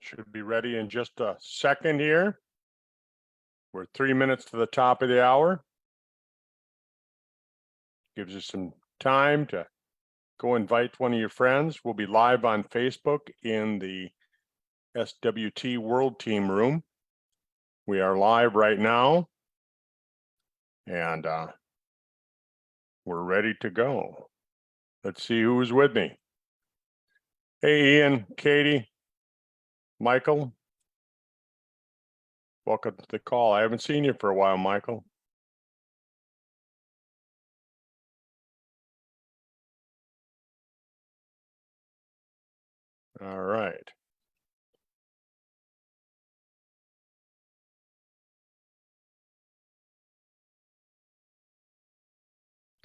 Should be ready in just a second here. We're 3 minutes to the top of the hour. Gives you some time to go invite one of your friends. We'll be live on Facebook in the SWT World Team room. We are live right now, and we're ready to go. Let's see who's with me. Hey, Ian, Katie, Michael. Welcome to the call. I haven't seen you for a while, Michael. All right.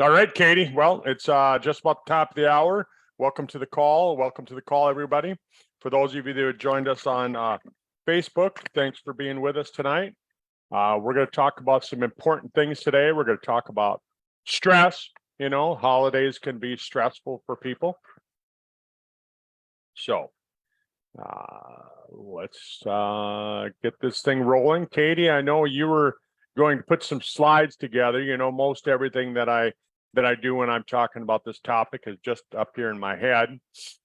All right, Katie. Well, it's just about the top of the hour. Welcome to the call. Welcome to the call, everybody. For those of you that joined us on Facebook, thanks for being with us tonight. We're going to talk about some important things today. We're going to talk about stress. You know, holidays can be stressful for people. So let's get this thing rolling. Katie, I know you were going to put some slides together. You know, most everything that I do when I'm talking about this topic is just up here in my head.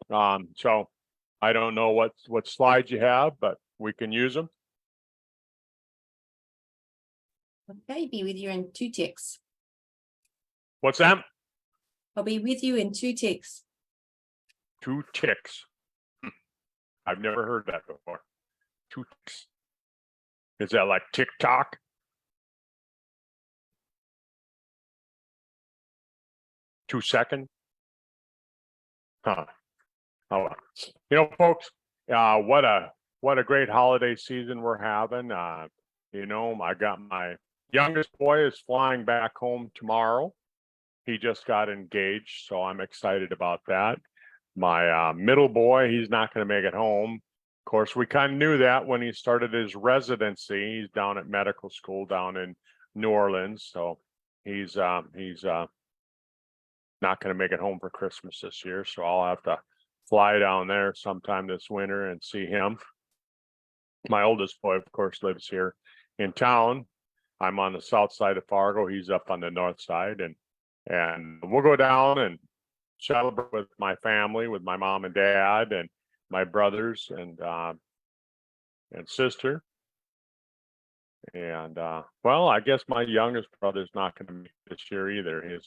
So I don't know what slides you have, but we can use them. Okay, be with you in 2 ticks. What's that? I'll be with you in 2 ticks. 2 ticks. I've never heard that before. 2 ticks. Is that like TikTok? Two second? Huh. Oh, you know, folks, what a great holiday season we're having. You know, I got my youngest boy is flying back home tomorrow. He just got engaged, so I'm excited about that. My middle boy, he's not going to make it home. Of course, we kind of knew that when he started his residency. He's down at medical school down in New Orleans, so he's not going to make it home for Christmas this year. So I'll have to fly down there sometime this winter and see him. My oldest boy, of course, lives here in town. I'm on the south side of Fargo. He's up on the north side, and we'll go down and celebrate with my family, with my mom and dad and my brothers and sister. And well, I guess my youngest brother's not going to make this year either.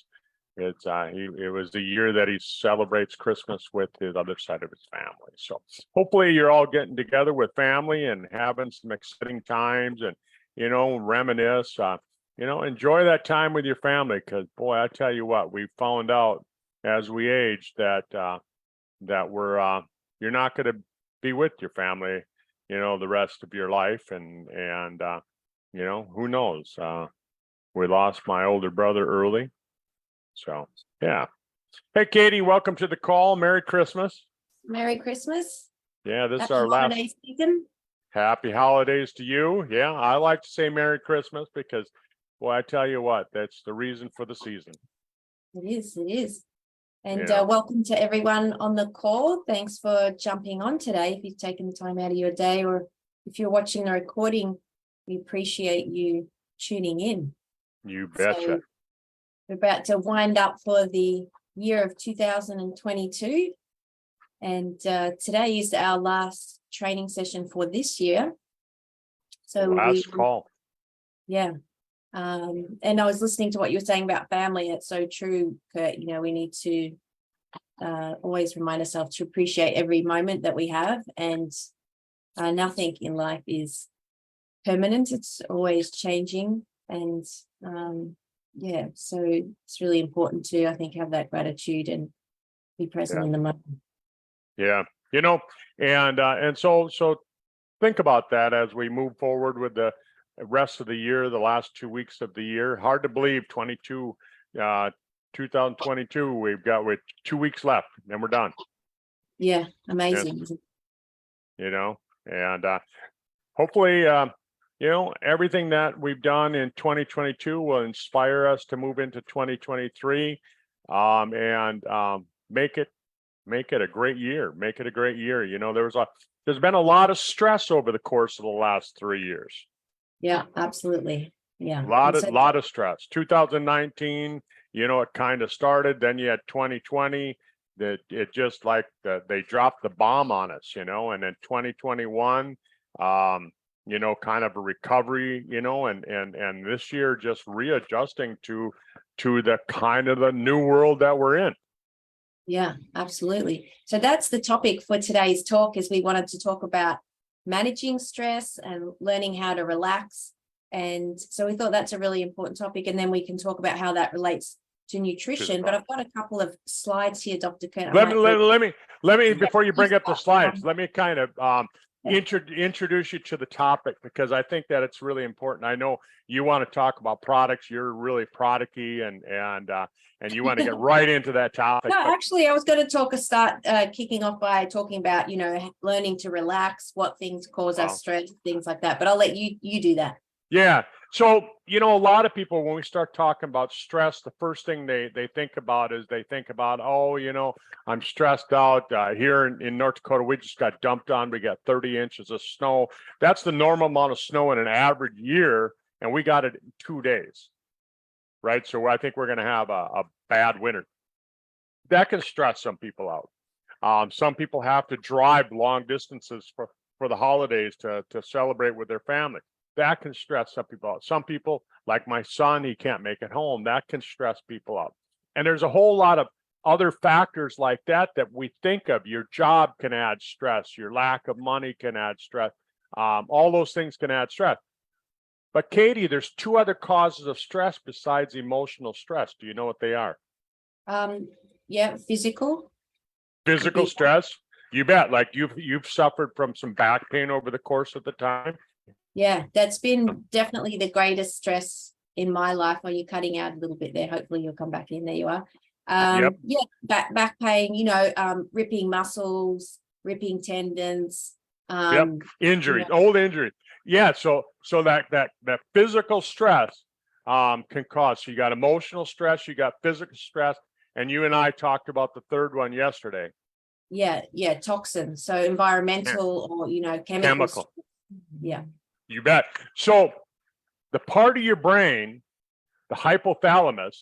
It was the year that he celebrates Christmas with his other side of his family. So hopefully you're all getting together with family and having some exciting times and, you know, reminisce, you know, enjoy that time with your family. Because boy, I tell you what, we found out as we age that you're not going to be with your family, you know, the rest of your life. And you know, who knows? We lost my older brother early. So, yeah. Hey, Katie, welcome to the call. Merry Christmas. Merry Christmas. Yeah, this Happy is our last. holiday season. Happy holidays to you. Yeah, I like to say Merry Christmas because, boy, I tell you what, that's the reason for the season. It is. And Yeah. welcome to everyone on the call. Thanks for jumping on today. If you've taken the time out of your day, or if you're watching the recording, we appreciate you tuning in. You betcha. So, we're about to wind up for the year of 2022. And today is our last training session for this year. So last call. Yeah. And I was listening to what you were saying about family. It's so true, Kurt. You know, we need to always remind ourselves to appreciate every moment that we have. And nothing in life is permanent. It's always changing. And yeah, so it's really important to, I think, have that gratitude and be present in the moment. Yeah, you know, and so think about that as we move forward with the rest of the year, the last 2 weeks of the year. Hard to believe 2022, we've got 2 weeks left and we're done. Yeah, amazing. You know, and hopefully, you know, everything that we've done in 2022 will inspire us to move into 2023 and make make it a great year. Make it a great year. You know, there's been a lot of stress over the course of the last 3 years. Yeah, absolutely. Yeah. Lot of stress. 2019, you know, it kind of started. Then you had 2020. That it just like they dropped the bomb on us, you know, and then 2021, you know, kind of a recovery, you know, and this year just readjusting to the kind of the new world that we're in. Yeah, absolutely. So that's the topic for today's talk, is we wanted to talk about managing stress and learning how to relax. And so we thought that's a really important topic. And then we can talk about how that relates to nutrition. But I've got a couple of slides here, Dr. Kurt. Let me before you bring up the slides, let me kind of introduce you to the topic, because I think that it's really important. I know you want to talk about products. You're really product-y, and you want to get right into that topic. No, actually, I was going to start kicking off by talking about, you know, learning to relax, what things cause us stress, things like that. But I'll let you do that. Yeah. So, you know, a lot of people, when we start talking about stress, the first thing they think about is oh, you know, I'm stressed out. Here in North Dakota, we just got dumped on. We got 30 inches of snow. That's the normal amount of snow in an average year, and we got it in 2 days, right? So I think we're going to have a bad winter. That can stress some people out. Some people have to drive long distances for the holidays to celebrate with their family. That can stress some people out. Some people, like my son, he can't make it home. That can stress people out. And there's a whole lot of other factors like that we think of. Your job can add stress. Your lack of money can add stress. All those things can add stress. But Katie, there's 2 other causes of stress besides emotional stress. Do you know what they are? Yeah, physical. Physical stress. You bet. Like you've suffered from some back pain over the course of the time. Yeah, that's been definitely the greatest stress in my life. Are you cutting out a little bit there? Hopefully you'll come back in. There you are. Yep. Yeah, back pain, you know, ripping muscles, ripping tendons. Yep. Injuries, You know. old injuries. Yeah. So that physical stress can cause. So you got emotional stress, you got physical stress, and you and I talked about the third one yesterday. Yeah, toxins. So environmental or, you know, chemical. Yeah. You bet. So the part of your brain, the hypothalamus,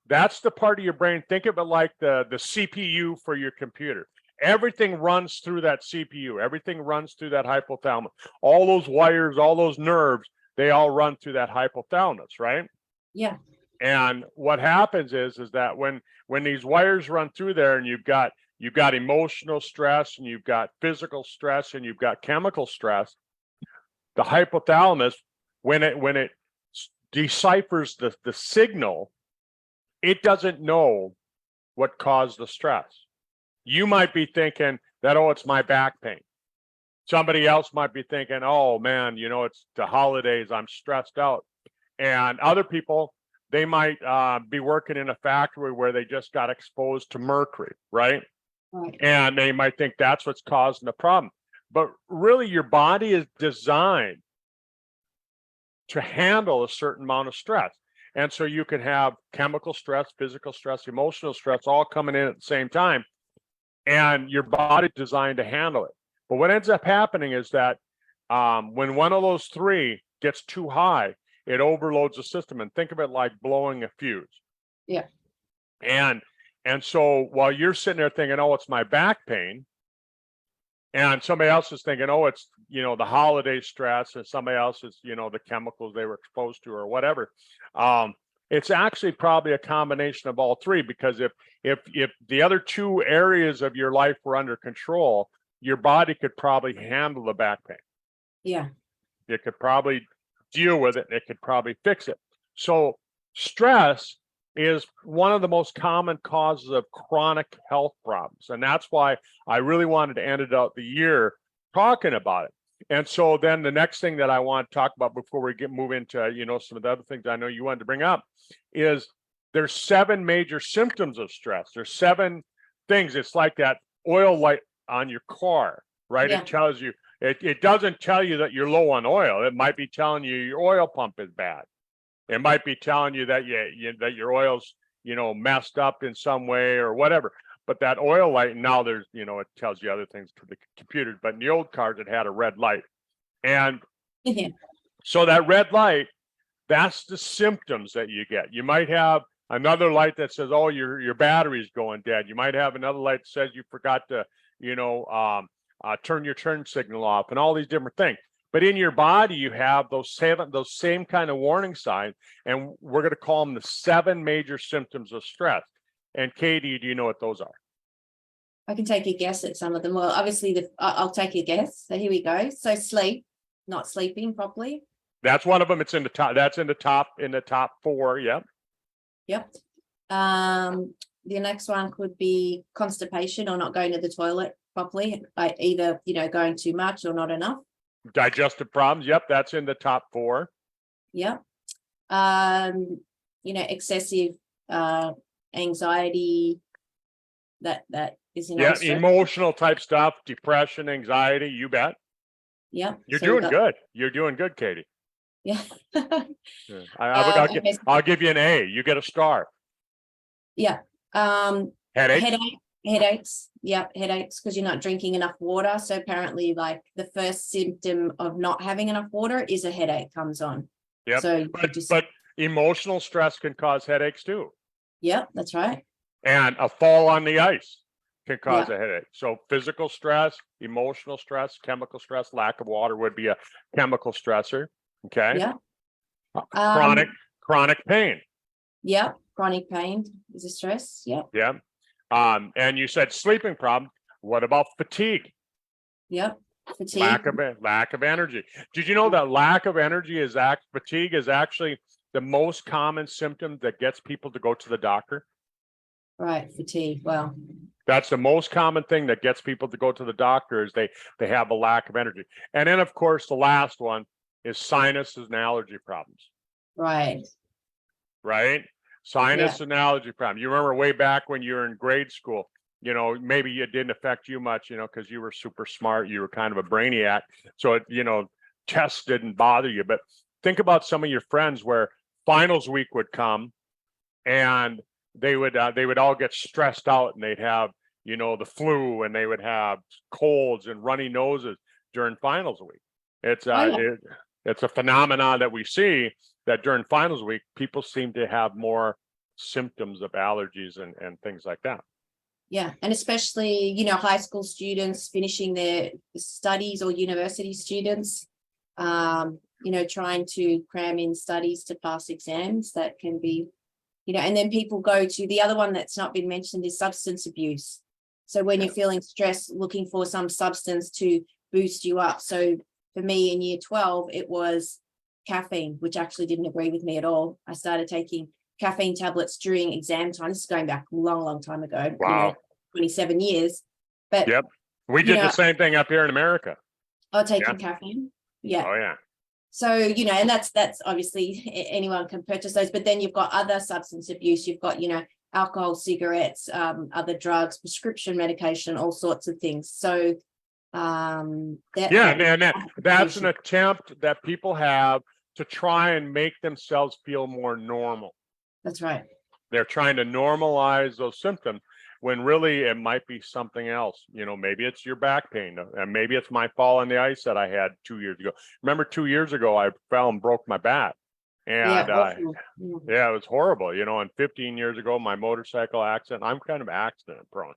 that's the part of your brain. Think of it like the CPU for your computer. Everything runs through that CPU. Everything runs through that hypothalamus. All those wires, all those nerves, they all run through that hypothalamus, right? Yeah. And what happens is that when these wires run through there, and you've got emotional stress, and you've got physical stress, and you've got chemical stress, the hypothalamus, when it deciphers the signal, it doesn't know what caused the stress. You might be thinking that, oh, it's my back pain. Somebody else might be thinking, oh man, you know, it's the holidays, I'm stressed out. And other people, they might be working in a factory where they just got exposed to mercury, right? Right. And they might think that's what's causing the problem. But really, your body is designed to handle a certain amount of stress. And so you can have chemical stress, physical stress, emotional stress, all coming in at the same time. And your body's designed to handle it. But what ends up happening is that when one of those 3 gets too high, it overloads the system. And think of it like blowing a fuse. Yeah. And so while you're sitting there thinking, oh, it's my back pain, and somebody else is thinking, oh, it's, you know, the holiday stress, and somebody else is, you know, the chemicals they were exposed to or whatever. It's actually probably a combination of all 3, because if the other 2 areas of your life were under control, your body could probably handle the back pain. Yeah. It could probably deal with it. It could probably fix it. So stress is one of the most common causes of chronic health problems. And that's why I really wanted to end out the year talking about it. And so then the next thing that I want to talk about before we move into, you know, some of the other things I know you wanted to bring up is there's 7 major symptoms of stress. There's 7 things. It's like that oil light on your car, right? Yeah. It tells you, it doesn't tell you that you're low on oil. It might be telling you your oil pump is bad. It might be telling you that that your oil's, you know, messed up in some way or whatever. but that oil light, now there's, you know, it tells you other things to the computer, but in the old cars, it had a red light. And Yeah. so that red light, that's the symptoms that you get. You might have another light that says, oh, your battery's going dead. You might have another light that says you forgot to, you know, turn your turn signal off, and all these different things. But in your body, you have those same kind of warning signs, and we're going to call them the 7 major symptoms of stress. And Katie, do you know what those are? I can take a guess at some of them. Well, obviously, I'll take a guess. So here we go. So sleep, not sleeping properly. That's one of them. It's in the top. That's in the top 4. Yep. Yep. The next one could be constipation or not going to the toilet properly, like either, you know, going too much or not enough. Digestive problems. Yep. That's in the top 4. Yep. You know, excessive anxiety, that is Yeah, emotional type stuff, depression, anxiety, you bet. Yep. You're doing good. You're doing good, Katie. Yeah. Yeah. I'll give you an A. You get a star. Yeah. Headache. Headaches. Yeah, headaches because you're not drinking enough water. So apparently, like the first symptom of not having enough water is a headache comes on. Yep. So but emotional stress can cause headaches too. Yep, that's right. And a fall on the ice can cause a headache. So physical stress, emotional stress, chemical stress, lack of water would be a chemical stressor. Okay. Yeah. Chronic pain. Yeah, chronic pain is a stress. Yeah. Yeah. And you said sleeping problem. What about fatigue? Yep. Fatigue. Lack of energy. Did you know that lack of energy fatigue is actually the most common symptom that gets people to go to the doctor? Right, fatigue. Well, that's the most common thing that gets people to go to the doctor is they have a lack of energy. And then of course the last one is sinuses and allergy problems. Right. Sinus and allergy problem. You remember way back when you were in grade school, you know, maybe it didn't affect you much, you know, because you were super smart, you were kind of a brainiac. So it, you know, tests didn't bother you. But think about some of your friends where finals week would come and they would all get stressed out and they'd have, you know, the flu and they would have colds and runny noses during finals week. It's it's a phenomenon that we see that during finals week, people seem to have more symptoms of allergies and things like that. Yeah. And especially, you know, high school students finishing their studies or university students, you know, trying to cram in studies to pass exams, that can be, you know, and then people go to the other one that's not been mentioned is substance abuse. So when you're feeling stressed, looking for some substance to boost you up. So for me in year 12, it was caffeine, which actually didn't agree with me at all. I started taking caffeine tablets during exam time. This is going back a long time ago. Wow. You know, 27 years. But yep, we did the same thing up here in America. Oh, taking caffeine. Yeah. Oh yeah. So, you know, and that's obviously anyone can purchase those, but then you've got other substance abuse. You've got, you know, alcohol, cigarettes, other drugs, prescription medication, all sorts of things. So that's an attempt that people have to try and make themselves feel more normal. That's right. They're trying to normalize those symptoms when really it might be something else. You know, maybe it's your back pain, and maybe it's my fall on the ice that I had 2 years ago. Remember 2 years ago, I fell and broke my back. And it was horrible, you know, and 15 years ago, my motorcycle accident, I'm kind of accident prone.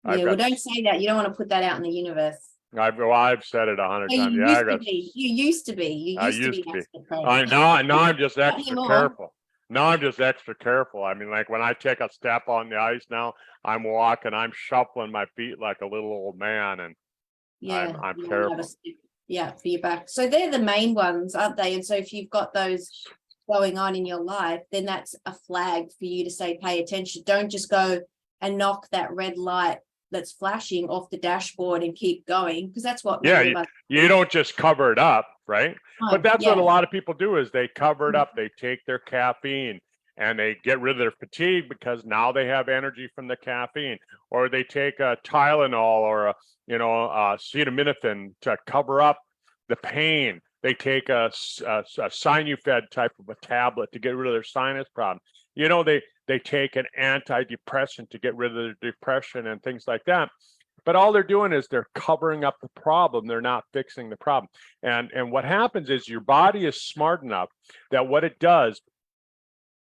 Yeah, well, don't say that. You don't want to put that out in the universe. I've said it 100 times. You used to be. I used to be. I know. I'm just extra careful. Now I'm just extra careful. I mean, like when I take a step on the ice now, I'm walking, I'm shuffling my feet like a little old man, and I'm careful. Yeah, for your back. So they're the main ones, aren't they? And so if you've got those going on in your life, then that's a flag for you to say, pay attention. Don't just go and knock that red light that's flashing off the dashboard and keep going, because that's what you don't just cover it up, right? But that's what a lot of people do is they cover it up. They take their caffeine and they get rid of their fatigue because now they have energy from the caffeine, or they take a Tylenol or a acetaminophen to cover up the pain. They take a Sinufed type of a tablet to get rid of their sinus problem. they take an antidepressant to get rid of their depression and things like that. But all they're doing is they're covering up the problem. They're not fixing the problem. And what happens is your body is smart enough that what it does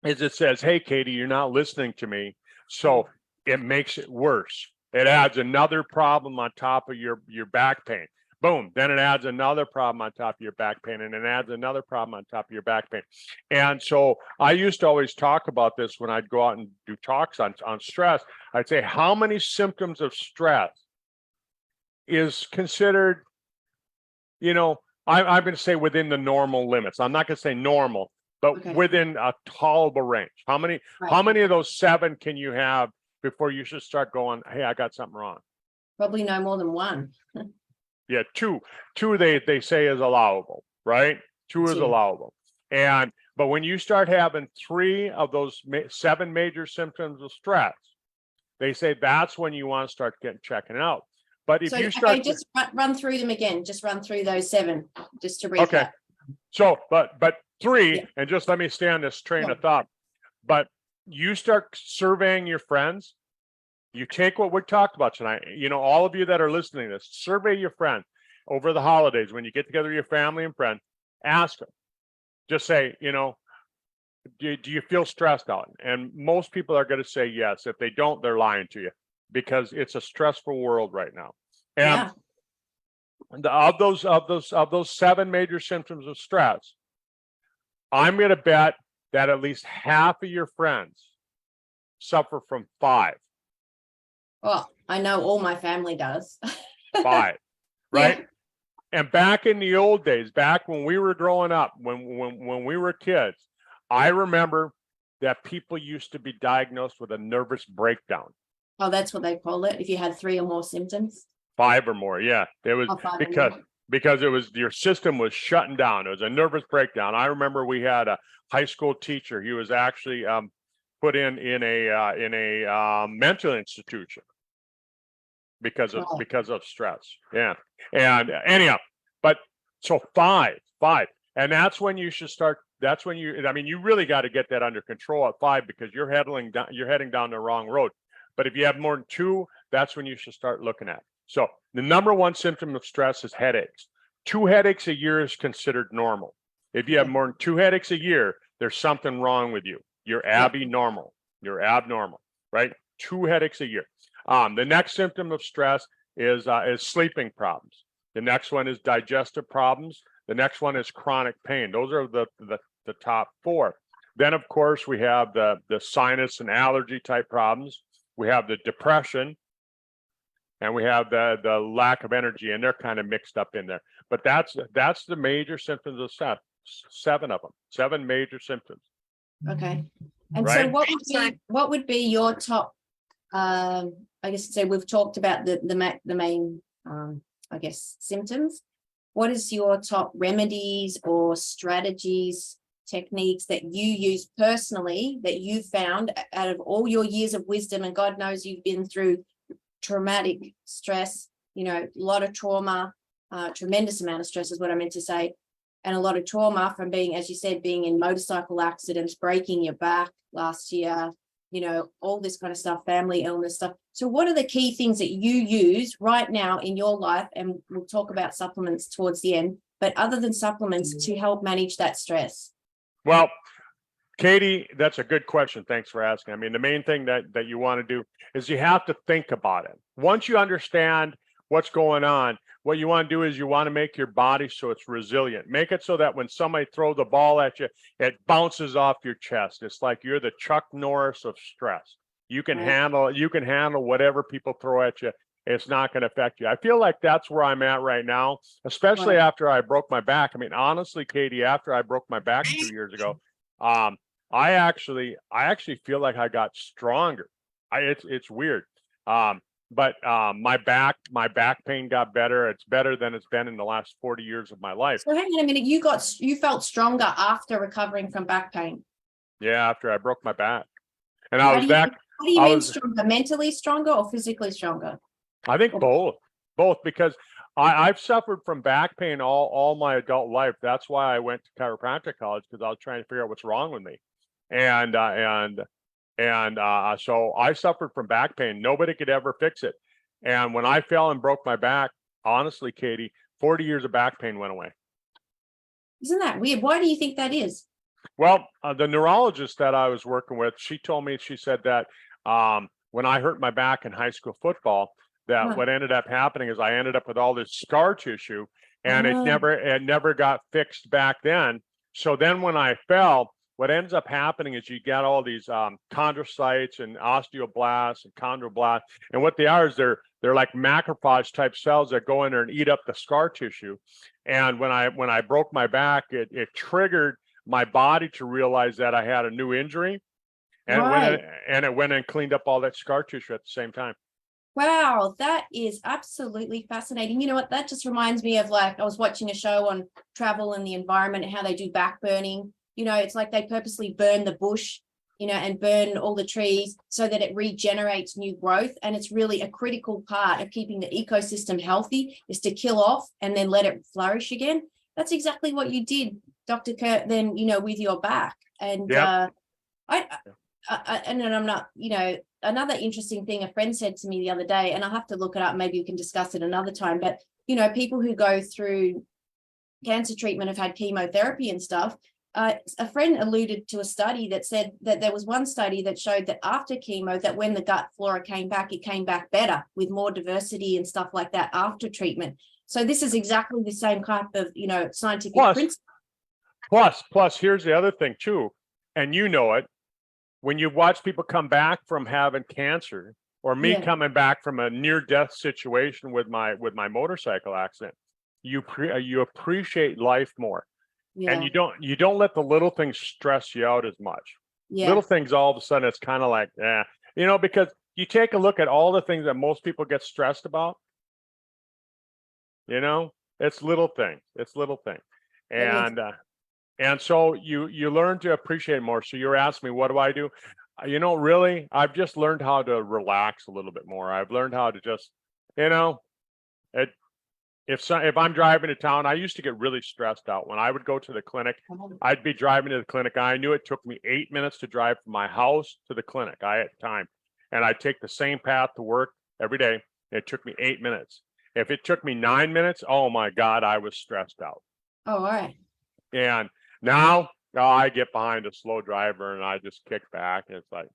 is it says, hey, Katie, you're not listening to me. So it makes it worse. It adds another problem on top of your back pain. Boom. Then it adds another problem on top of your back pain, and it adds another problem on top of your back pain. And so I used to always talk about this when I'd go out and do talks on stress. I'd say, how many symptoms of stress is considered, I'm going to say within the normal limits. I'm not going to say normal, but within a tolerable range. How many of those 7 can you have before you should start going, hey, I got something wrong? Probably no more than 1. Yeah, two they say is allowable, right? 2 is allowable. But when you start having 3 of those 7 major symptoms of stress, they say that's when you want to start checking it out. But if you start, just run through them again. Just run through those 7, just to recap. Okay. So, but 3, and just let me stay on this train of thought. But you start surveying your friends. You take what we talked about tonight. All of you that are listening to this, survey your friends over the holidays when you get together with your family and friends. Ask them. Just say, do you feel stressed out? And most people are going to say yes. If they don't, they're lying to you, because it's a stressful world right now. And of those 7 major symptoms of stress, I'm going to bet that at least half of your friends suffer from 5. Well, I know all my family does. 5, right? Yeah. And back in the old days, back when we were growing up, when we were kids, I remember that people used to be diagnosed with a nervous breakdown. Oh, that's what they call it. If you had 3 or more symptoms. 5 or more, yeah. It was because it was, your system was shutting down. It was a nervous breakdown. I remember we had a high school teacher. He was actually put in a mental institution because of stress. Yeah. And anyhow, but so 5, and that's when you should start. That's when you really got to get that under control at 5, because you're heading down the wrong road. But if you have more than 2, that's when you should start looking at. So the number 1 symptom of stress is headaches. 2 headaches a year is considered normal. If you have more than 2 headaches a year, there's something wrong with you. You're abnormal. You're abnormal, right? 2 headaches a year. The next symptom of stress is sleeping problems. The next one is digestive problems. The next one is chronic pain. Those are the top 4. Then, of course, we have the sinus and allergy type problems. We have the depression, and we have the lack of energy, and they're kind of mixed up in there. But that's the major symptoms of stress. 7 of them, 7 major symptoms. Okay. And so what would be your top, I guess, so we've talked about the main, I guess, symptoms. What is your top remedies or strategies, techniques that you use personally, that you found out of all your years of wisdom? And God knows you've been through traumatic stress, a lot of trauma, tremendous amount of stress is what I meant to say. And a lot of trauma from being, as you said, being in motorcycle accidents, breaking your back last year, all this kind of stuff, family illness stuff. So what are the key things that you use right now in your life? And we'll talk about supplements towards the end, but other than supplements, to help manage that stress? Well, Katie, that's a good question. Thanks for asking. I mean, the main thing that you want to do is you have to think about it. Once you understand what's going on, what you want to do is you want to make your body so it's resilient. Make it so that when somebody throws the ball at you, it bounces off your chest. It's like you're the Chuck Norris of stress. You can handle whatever people throw at you. It's not going to affect you. I feel like that's where I'm at right now, especially after I broke my back. I mean, honestly, Katie, after I broke my back 2 years ago, I actually feel like I got stronger. It's weird. But my back pain got better. It's better than it's been in the last 40 years of my life. So hang on a minute, you felt stronger after recovering from back pain? Yeah, after I broke my back. And I was back. What do you mean stronger? Mentally stronger or physically stronger? I think both, because I've suffered from back pain all my adult life. That's why I went to chiropractic college, because I was trying to figure out what's wrong with me. And so I suffered from back pain. Nobody could ever fix it. And when I fell and broke my back, honestly, Katie, 40 years of back pain went away. Isn't that weird? Why do you think that is? Well, the neurologist that I was working with, she told me, she said that when I hurt my back in high school football, that Huh. what ended up happening is I ended up with all this scar tissue, and it Ah, never got fixed back then. So then when I fell, what ends up happening is you get all these chondrocytes and osteoblasts and chondroblasts, and what they are is they're like macrophage type cells that go in there and eat up the scar tissue. And when I broke my back, it triggered my body to realize that I had a new injury, and right. it went and cleaned up all that scar tissue at the same time. Wow, that is absolutely fascinating. You know what? That just reminds me of, like, I was watching a show on travel and the environment and how they do back burning. You know, it's like they purposely burn the bush, you know, and burn all the trees so that it regenerates new growth. And it's really a critical part of keeping the ecosystem healthy, is to kill off and then let it flourish again. That's exactly what you did, Dr. Kurt, then, you know, with your back. And Yep. and then I'm not, you know, another interesting thing a friend said to me the other day, and I'll have to look it up, maybe we can discuss it another time, but, you know, people who go through cancer treatment have had chemotherapy and stuff. A friend alluded to a study that said that there was one study that showed that after chemo, that when the gut flora came back, it came back better with more diversity and stuff like that after treatment. So this is exactly the same type of, you know, scientific principle. Plus, here's the other thing too, and you know it. When you watch people come back from having cancer, or me Yeah, coming back from a near-death situation with my motorcycle accident, you appreciate life more, and yeah, you don't let the little things stress you out as much. yeah. Little things, all of a sudden, it's kind of like, because you take a look at all the things that most people get stressed about. It's little things. It's little things, It is. and so you learn to appreciate more. So you're asking me, what do I do? Really, I've just learned how to relax a little bit more. I've learned how to just, it, if I'm driving to town, I used to get really stressed out when I would go to the clinic. I'd be driving to the clinic. I knew it took me 8 minutes to drive from my house to the clinic. I had time, and I'd take the same path to work every day. It took me 8 minutes. If it took me 9 minutes, oh my God, I was stressed out. Oh, all right. And now I get behind a slow driver and I just kick back, and it's like,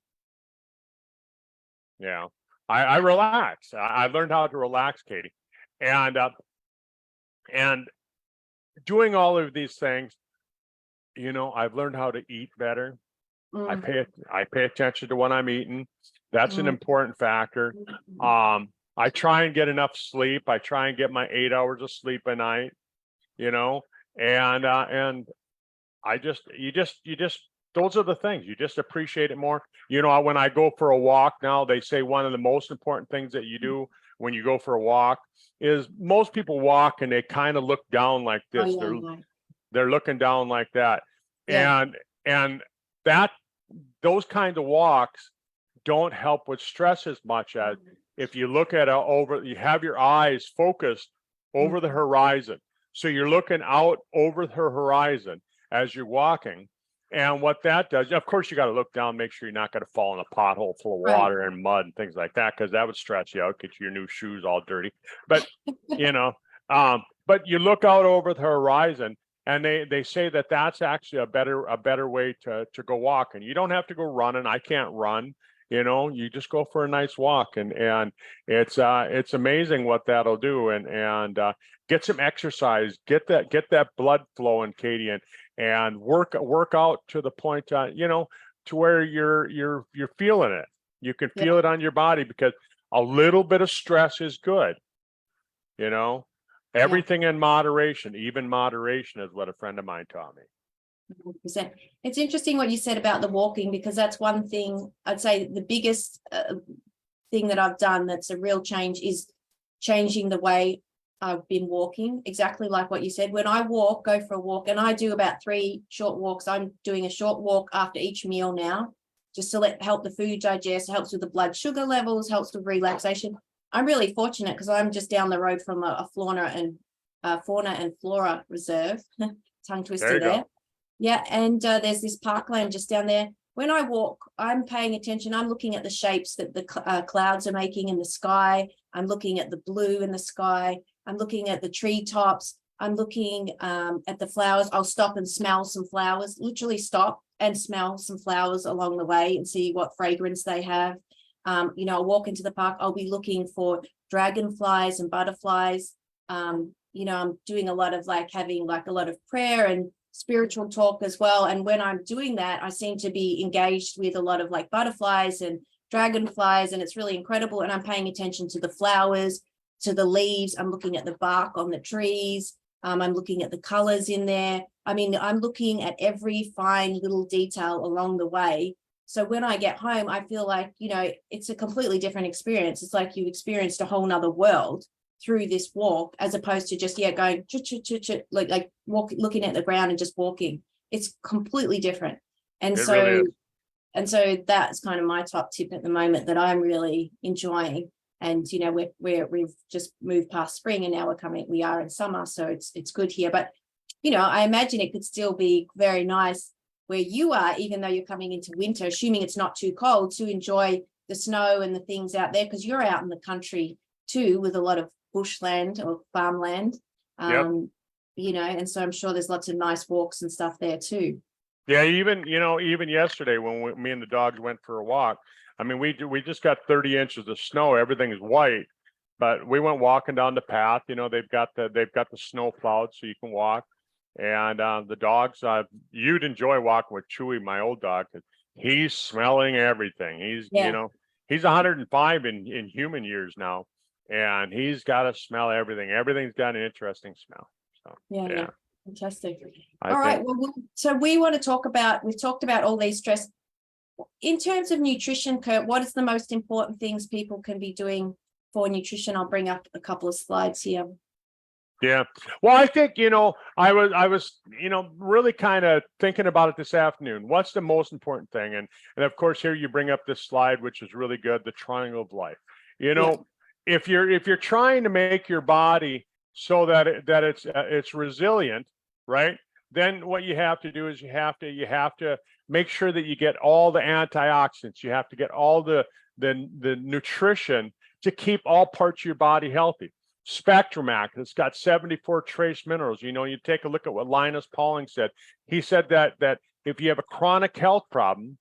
I relax. I learned how to relax, Katie, and and doing all of these things, I've learned how to eat better. I Mm, pay attention to what I'm eating. That's an mm, important factor. I try and get enough sleep. I try and get my 8 hours of sleep a night, you know, and you just, those are the things, you just appreciate it more. When I go for a walk now, they say one of the most important things that you do when you go for a walk is, most people walk and they kind of look down like oh, this. yeah, yeah, They're looking down like that. yeah, And that, those kind of walks don't help with stress as much as if you look at you have your eyes focused over the mm, horizon. So you're looking out over the horizon as you're walking. And what that does, of course, you got to look down, make sure you're not going to fall in a pothole full of right. water and mud and things like that, because that would stress you out, get your new shoes all dirty. But, you know, but you look out over the horizon, and they say that that's actually a better way to go walking. You don't have to go running. I can't run. You just go for a nice walk, and it's amazing what that'll do, and get some exercise, get that blood flowing, Katie, and work out to the point, to where you're feeling it. You can Yeah. feel it on your body, because a little bit of stress is good. Yeah. Everything in moderation, even moderation, is what a friend of mine taught me. 100%. It's interesting what you said about the walking, because that's one thing I'd say the biggest thing that I've done that's a real change is changing the way I've been walking. Exactly like what you said. When I go for a walk, and I do about 3 short walks. I'm doing a short walk after each meal now, just to help the food digest, helps with the blood sugar levels, helps with relaxation. I'm really fortunate because I'm just down the road from a fauna and flora reserve. Tongue There twister you go. there. Yeah, and there's this parkland just down there, when I walk, I'm paying attention. I'm looking at the shapes that the clouds are making in the sky. I'm looking at the blue in the sky. I'm looking at the treetops. I'm looking at the flowers. I'll stop and smell some flowers, literally stop and smell some flowers along the way and see what fragrance they have. I'll walk into the park. I'll be looking for dragonflies and butterflies. I'm doing a lot of having a lot of prayer and spiritual talk as well. And when I'm doing that, I seem to be engaged with a lot of butterflies and dragonflies, and it's really incredible. And I'm paying attention to the flowers, to the leaves. I'm looking at the bark on the trees. I'm looking at the colors in there. I mean, I'm looking at every fine little detail along the way. So when I get home, I feel like, it's a completely different experience. It's like you experienced a whole nother world through this walk, as opposed to just, going looking at the ground and just walking. It's completely different. And It really is. and so that's kind of my top tip at the moment that I'm really enjoying. And we've just moved past spring, and now we are in summer, so it's good here. But I imagine it could still be very nice where you are, even though you're coming into winter, assuming it's not too cold, to enjoy the snow and the things out there, because you're out in the country too, with a lot of bushland or farmland. Yep. And so I'm sure there's lots of nice walks and stuff there too. Yeah, even yesterday when me and the dogs went for a walk, I mean, we just got 30 inches of snow. Everything is white, but we went walking down the path. They've got the snow plowed so you can walk. And the dogs, you'd enjoy walking with Chewy, my old dog, because he's smelling everything. He's he's 105 in human years now, and he's got to smell everything. Everything's got an interesting smell. So yeah. Fantastic. I All right. think- Well, so we want to talk about, we've talked about all these stress. In terms of nutrition, Kurt, what is the most important things people can be doing for nutrition? I'll bring up a couple of slides here. Yeah. Well, I think, I was, really kind of thinking about it this afternoon. What's the most important thing? And of course, here you bring up this slide, which is really good, the triangle of life. If you're trying to make your body so that it's resilient, right? Then what you have to do is you have to make sure that you get all the antioxidants. You have to get all the nutrition to keep all parts of your body healthy. Spectrum Act, it's got 74 trace minerals. You take a look at what Linus Pauling said. He said that if you have a chronic health problem,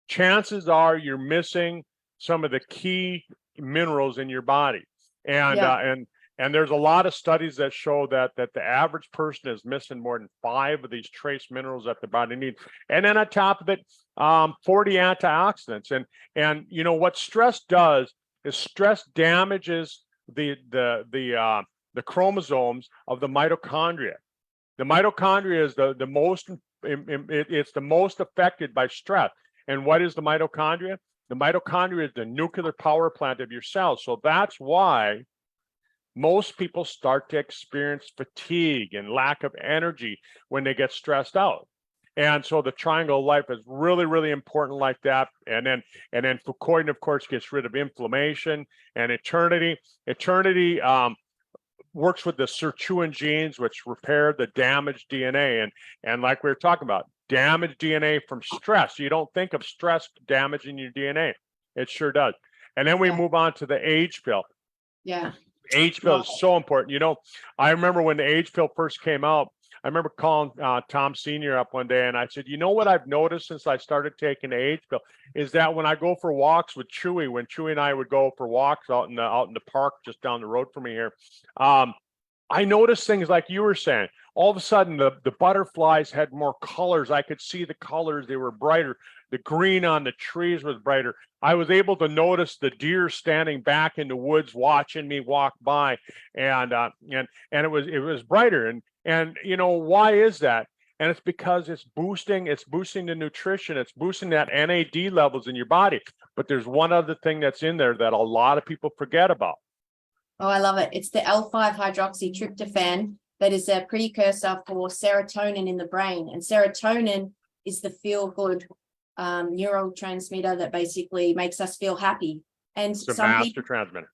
chances are you're missing some of the key minerals in your body. And there's a lot of studies that show that the average person is missing more than 5 of these trace minerals that the body needs. And then on top of it, 40 antioxidants. And what stress does is stress damages the chromosomes of the mitochondria. The mitochondria is the most affected by stress. And what is the mitochondria? The mitochondria is the nuclear power plant of your cells. So that's why most people start to experience fatigue and lack of energy when they get stressed out. And so the triangle of life is really, really important like that. And then Foucault, of course, gets rid of inflammation. And eternity works with the sirtuin genes, which repair the damaged DNA. And like we were talking about, damaged DNA from stress. You don't think of stress damaging your DNA. It sure does. And then we move on to the age pill. Yeah. Age pill is so important. I remember when the age pill first came out, I remember calling Tom Sr. up one day and I said, what I've noticed since I started taking the age pill is that when I go for walks with Chewy, when Chewy and I would go for walks out in the park just down the road from me here, I noticed things like you were saying. All of a sudden, the butterflies had more colors. I could see the colors. They were brighter. The green on the trees was brighter. I was able to notice the deer standing back in the woods watching me walk by, and it was brighter. And why is that? And it's because it's boosting the nutrition. It's boosting that NAD levels in your body. But there's one other thing that's in there that a lot of people forget about. Oh, I love it. It's the L5-hydroxytryptophan that is a precursor for serotonin in the brain. And serotonin is the feel-good neurotransmitter that basically makes us feel happy. And It's a some master people, transmitter.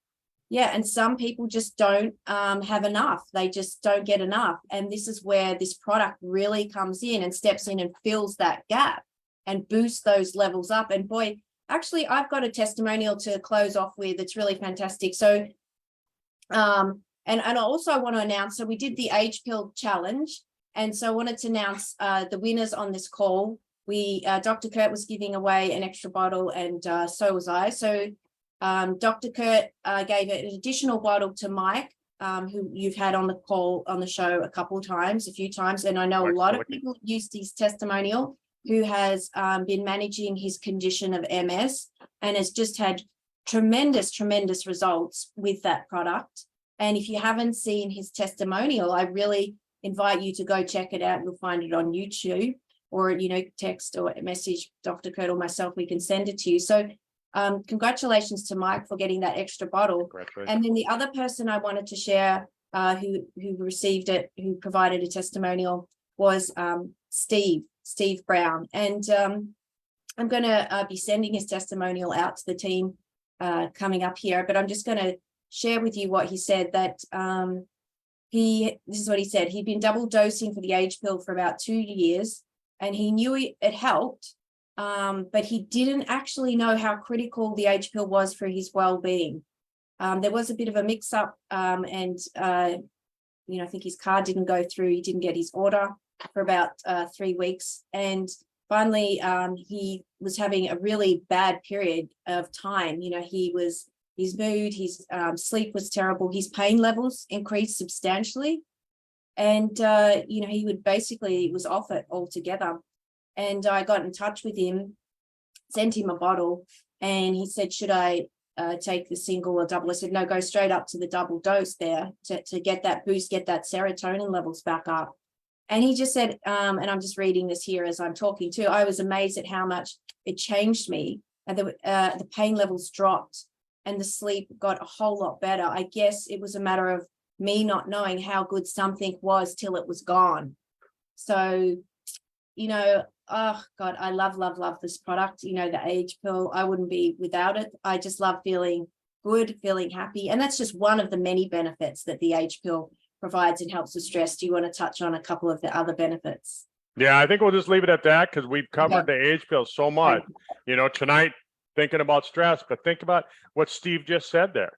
yeah, and some people just don't have enough. They just don't get enough. And this is where this product really comes in and steps in and fills that gap. and boost those levels up. And boy, actually, I've got a testimonial to close off with. It's really fantastic. So, and also I want to announce, so we did the age pill challenge. And so I wanted to announce the winners on this call. Dr. Kurt was giving away an extra bottle, and so was I. So Dr. Kurt gave an additional bottle to Mike, who you've had on the call on the show a few times. And I know a lot of people used his testimonial who has been managing his condition of MS and has just had tremendous results with that product. And if you haven't seen his testimonial, I really invite you to go check it out. You'll find it on YouTube, or, text or message Dr. Kurt or myself, we can send it to you. So congratulations to Mike for getting that extra bottle. And then the other person I wanted to share who received it, who provided a testimonial, was Steve Brown. And I'm going to be sending his testimonial out to the team coming up here, but I'm just going to share with you what he said, that this is what he said. He'd been double dosing for the age pill for about 2 years, and he knew it helped, but he didn't actually know how critical the age pill was for his well-being. There was a bit of a mix-up, and I think his card didn't go through. He didn't get his order for about 3 weeks, and finally he was having a really bad period of time. His mood, his sleep was terrible. His pain levels increased substantially. And, he was off it altogether. And I got in touch with him, sent him a bottle, and he said, should I take the single or double? I said, no, go straight up to the double dose there to get that boost, get that serotonin levels back up. And he just said, and I'm just reading this here as I'm talking too, I was amazed at how much it changed me. And the pain levels dropped, and the sleep got a whole lot better. I guess it was a matter of me not knowing how good something was till it was gone. So, oh God, I love this product. The age pill, I wouldn't be without it. I just love feeling good, feeling happy. And that's just one of the many benefits that the age pill provides and helps with stress. Do you want to touch on a couple of the other benefits? Yeah, I think we'll just leave it at that, because we've covered the age pill so much. Tonight, thinking about stress, but think about what Steve just said there.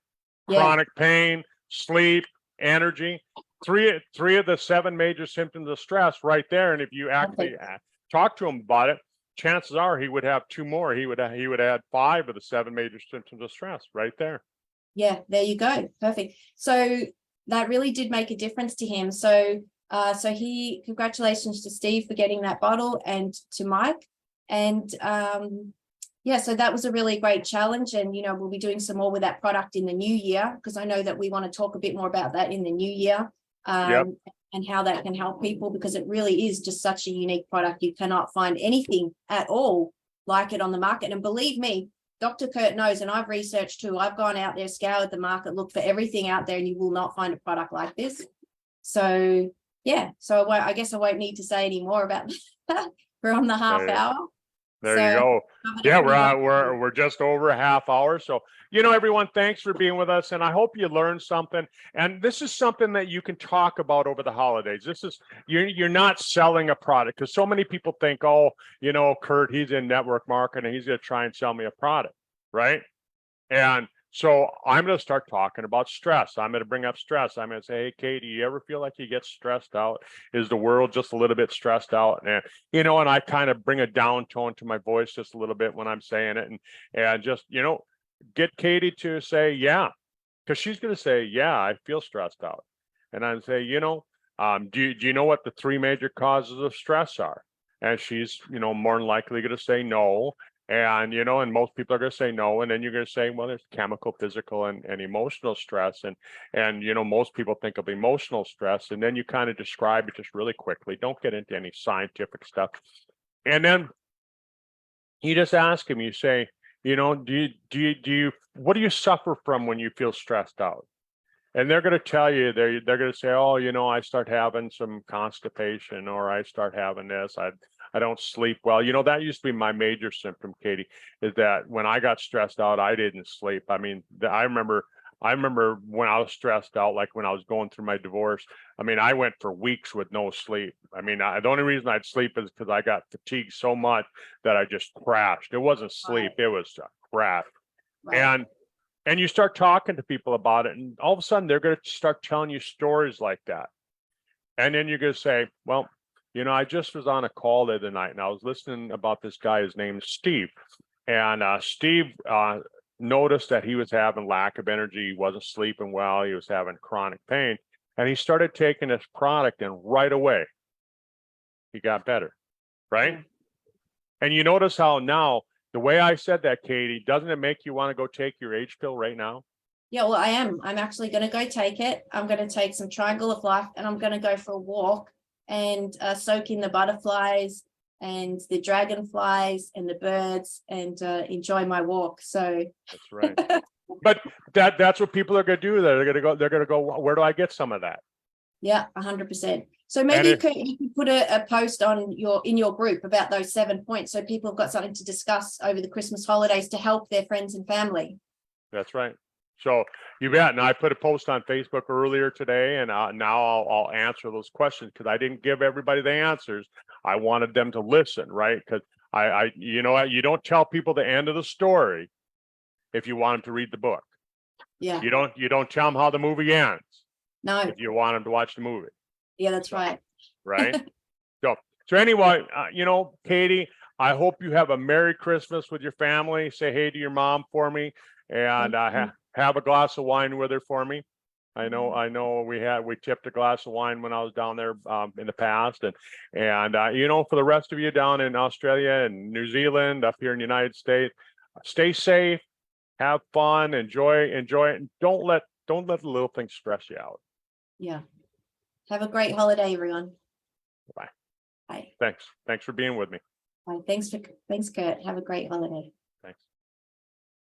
Chronic pain, sleep, energy, three of the 7 major symptoms of stress right there. And if you actually talk to him about it, chances are he would have 2 more. He would add 5 of the 7 major symptoms of stress right there. Yeah, there you go. Perfect. So that really did make a difference to him. So congratulations to Steve for getting that bottle, and to Mike. And so that was a really great challenge. And, we'll be doing some more with that product in the new year, because I know that we want to talk a bit more about that in the new year, and how that can help people, because it really is just such a unique product. You cannot find anything at all like it on the market. And believe me, Dr. Kurt knows, and I've researched too. I've gone out there, scoured the market, looked for everything out there, and you will not find a product like this. So, I guess I won't need to say any more about that. We're on the half hour. There you go. Yeah, we're just over a half hour. So, everyone, thanks for being with us. And I hope you learned something. And this is something that you can talk about over the holidays. This is, you're not selling a product, because so many people think, oh, Kurt, he's in network marketing, he's going to try and sell me a product, right? And so I'm going to start talking about stress. I'm going to bring up stress. I'm going to say, hey, Katie, you ever feel like you get stressed out? Is the world just a little bit stressed out? And, and I kind of bring a down tone to my voice just a little bit when I'm saying it, and just, get Katie to say, yeah, because she's going to say, yeah, I feel stressed out. And I'd say, do you know what the 3 major causes of stress are? And she's, more than likely going to say no. And, and most people are going to say no. And then you're going to say, well, there's chemical, physical, and emotional stress. And, most people think of emotional stress. And then you kind of describe it just really quickly. Don't get into any scientific stuff. And then you just ask him, you say, what do you suffer from when you feel stressed out? And they're going to tell you, they're going to say, oh, I start having some constipation, or I start having this. I don't sleep well. That used to be my major symptom, Katie, is that when I got stressed out, I didn't sleep. I mean, I remember I remember when I was stressed out, like when I was going through my divorce. I mean, I went for weeks with no sleep. I mean, the only reason I'd sleep is because I got fatigued so much that I just crashed. It wasn't sleep, it was a crash. Right. And you start talking to people about it, and all of a sudden they're going to start telling you stories like that. And then you're going to say, well, you know, I just was on a call the other night and I was listening about this guy. His name's Steve. And Steve noticed that he was having lack of energy. He wasn't sleeping well. He was having chronic pain. And he started taking this product, and right away he got better. Right. Yeah. And you notice how now, the way I said that, Katie, doesn't it make you want to go take your H pill right now? Yeah, well, I am. I'm actually going to go take it. I'm going to take some Triangle of Life, and I'm going to go for a walk and soak in the butterflies and the dragonflies and the birds and enjoy my walk. So That's right. But that's what people are going to do. They're going to go, where do I get some of that? yeah, 100%. So maybe you could put a post on in your group about those 7 points, so people have got something to discuss over the Christmas holidays to help their friends and family. That's right. So you bet. And I put a post on Facebook earlier today, and now I'll answer those questions, because I didn't give everybody the answers. I wanted them to listen, right? Because you know, you don't tell people the end of the story if you want them to read the book. Yeah. You don't tell them how the movie ends No. if you want them to watch the movie. Yeah, that's right. Right. So anyway, you know, Katie, I hope you have a Merry Christmas with your family. Say hey to your mom for me, and have a glass of wine with her for me. I know we tipped a glass of wine when I was down there in the past, and you know, for the rest of you down in Australia and New Zealand, up here in the United States, stay safe, have fun, enjoy it, and don't let the little things stress you out. Yeah. Have a great holiday, everyone. Bye. Bye. Thanks for being with me. Bye. Thanks, Kurt. Have a great holiday.